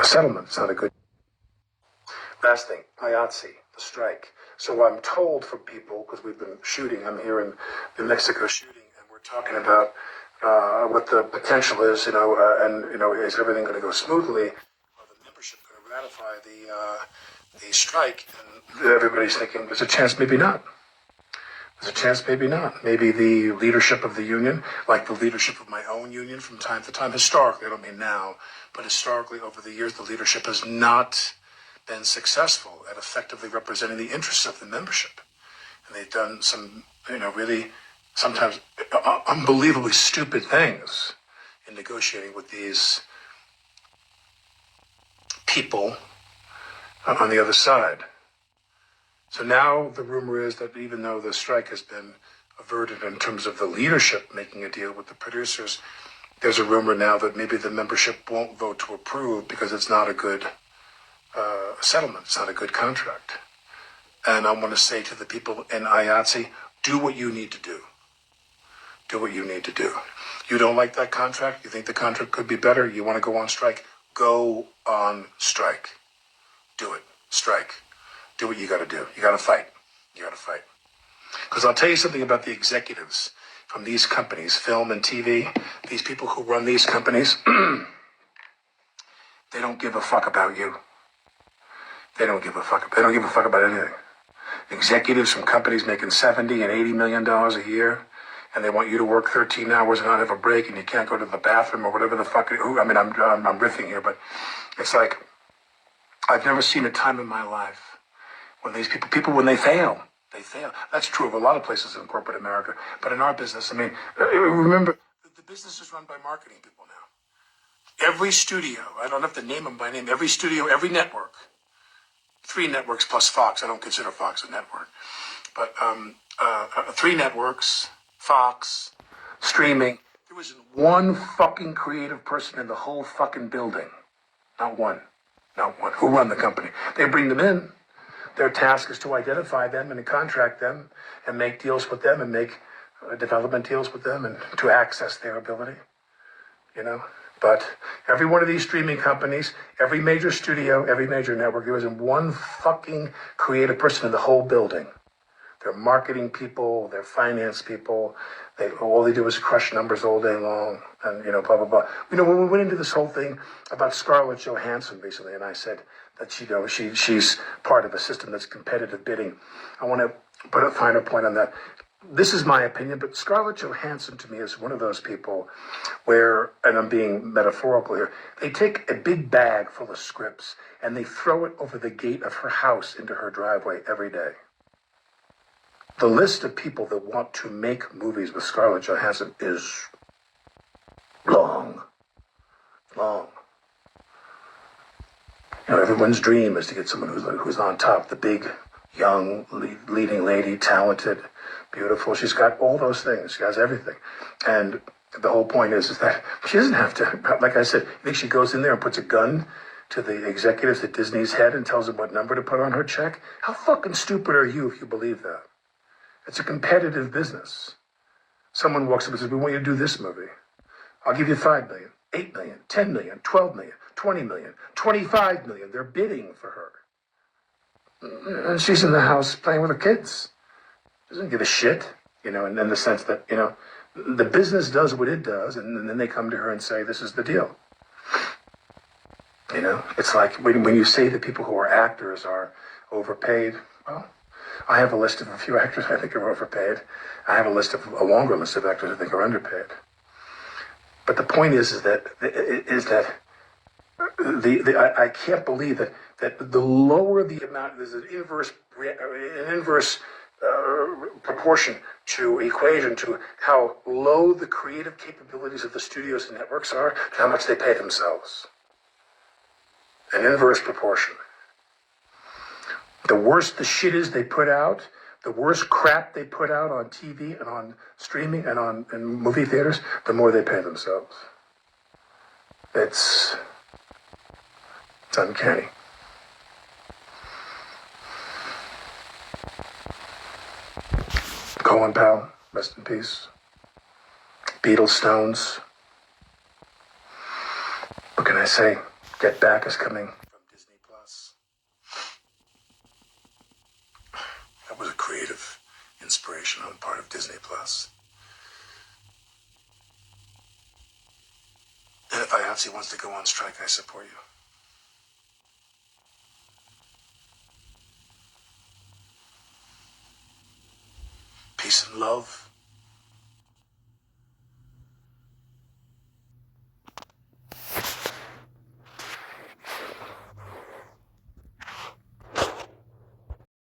settlement. It's not a good. Last thing, IATSE, the strike. So I'm told from people, because we've been shooting, I'm here in New Mexico shooting, and we're talking about what the potential is, is everything going to go smoothly? Are the membership going to ratify the strike? And everybody's thinking there's a chance, maybe not. There's a chance, maybe not. Maybe the leadership of the union, like the leadership of my own union from time to time, historically, I don't mean now, but historically over the years, the leadership has not been successful at effectively representing the interests of the membership. And they've done some, really sometimes unbelievably stupid things in negotiating with these people on the other side. So now the rumor is that even though the strike has been averted in terms of the leadership making a deal with the producers, there's a rumor now that maybe the membership won't vote to approve because it's not a good settlement. It's not a good contract. And I want to say to the people in IATSE, do what you need to do. Do what you need to do. You don't like that contract? You think the contract could be better? You want to go on strike? Go on strike. Do it. Strike. Do what you got to do. You got to fight. You got to fight. Because I'll tell you something about the executives from these companies, film and TV, these people who run these companies, they don't give a fuck about you. They don't give a fuck. They don't give a fuck about anything. Executives from companies making $70 and $80 million a year, and they want you to work 13 hours and not have a break, and you can't go to the bathroom or whatever the fuck. I mean, I'm riffing here, but it's like I've never seen a time in my life when these people when they fail. They fail. That's true of a lot of places in corporate America, but in our business, I mean, remember the business is run by marketing people now. Every studio, I don't have to name them by name. Every studio, every network. 3 networks plus Fox. I don't consider Fox a network. But 3 networks, Fox, streaming. There wasn't one fucking creative person in the whole fucking building. Not one. Not one. Who run the company? They bring them in. Their task is to identify them and contract them and make deals with them and make development deals with them and to access their ability. But every one of these streaming companies, every major studio, every major network, there isn't one fucking creative person in the whole building. They're marketing people, they're finance people. All they do is crush numbers all day long and, blah, blah, blah. When we went into this whole thing about Scarlett Johansson recently, and I said that, she's part of a system that's competitive bidding. I want to put a finer point on that. This is my opinion, but Scarlett Johansson to me is one of those people where, and I'm being metaphorical here, they take a big bag full of scripts and they throw it over the gate of her house into her driveway every day. The list of people that want to make movies with Scarlett Johansson is long. Long. Everyone's dream is to get someone who's on top, the big, young, leading lady, talented, beautiful. She's got all those things. She has everything. And the whole point is that she doesn't have to, like I said, you think she goes in there and puts a gun to the executives at Disney's head and tells them what number to put on her check? How fucking stupid are you if you believe that? It's a competitive business. Someone walks up and says, we want you to do this movie. I'll give you $5 million, $8 million, $10 million, $12 million, $20 million, $25 million. They're bidding for her. And she's in the house playing with her kids. Doesn't give a shit, in the sense that, the business does what it does, and then they come to her and say, this is the deal. It's like when you say that people who are actors are overpaid, well, I have a list of a few actors I think are overpaid. I have a longer list of actors I think are underpaid. But the point is that I can't believe that the lower the amount, there's an inverse proportion to equation to how low the creative capabilities of the studios and networks are to how much they pay themselves. An inverse proportion. The worse the shit is they put out, the worse crap they put out on TV and on streaming and in movie theaters, the more they pay themselves. It's uncanny. Colin Powell, rest in peace. Beatles, Stones. What can I say? Get Back is coming from Disney Plus. That was a creative inspiration on the part of Disney Plus. And if IATSE wants to go on strike, I support you. Peace and love.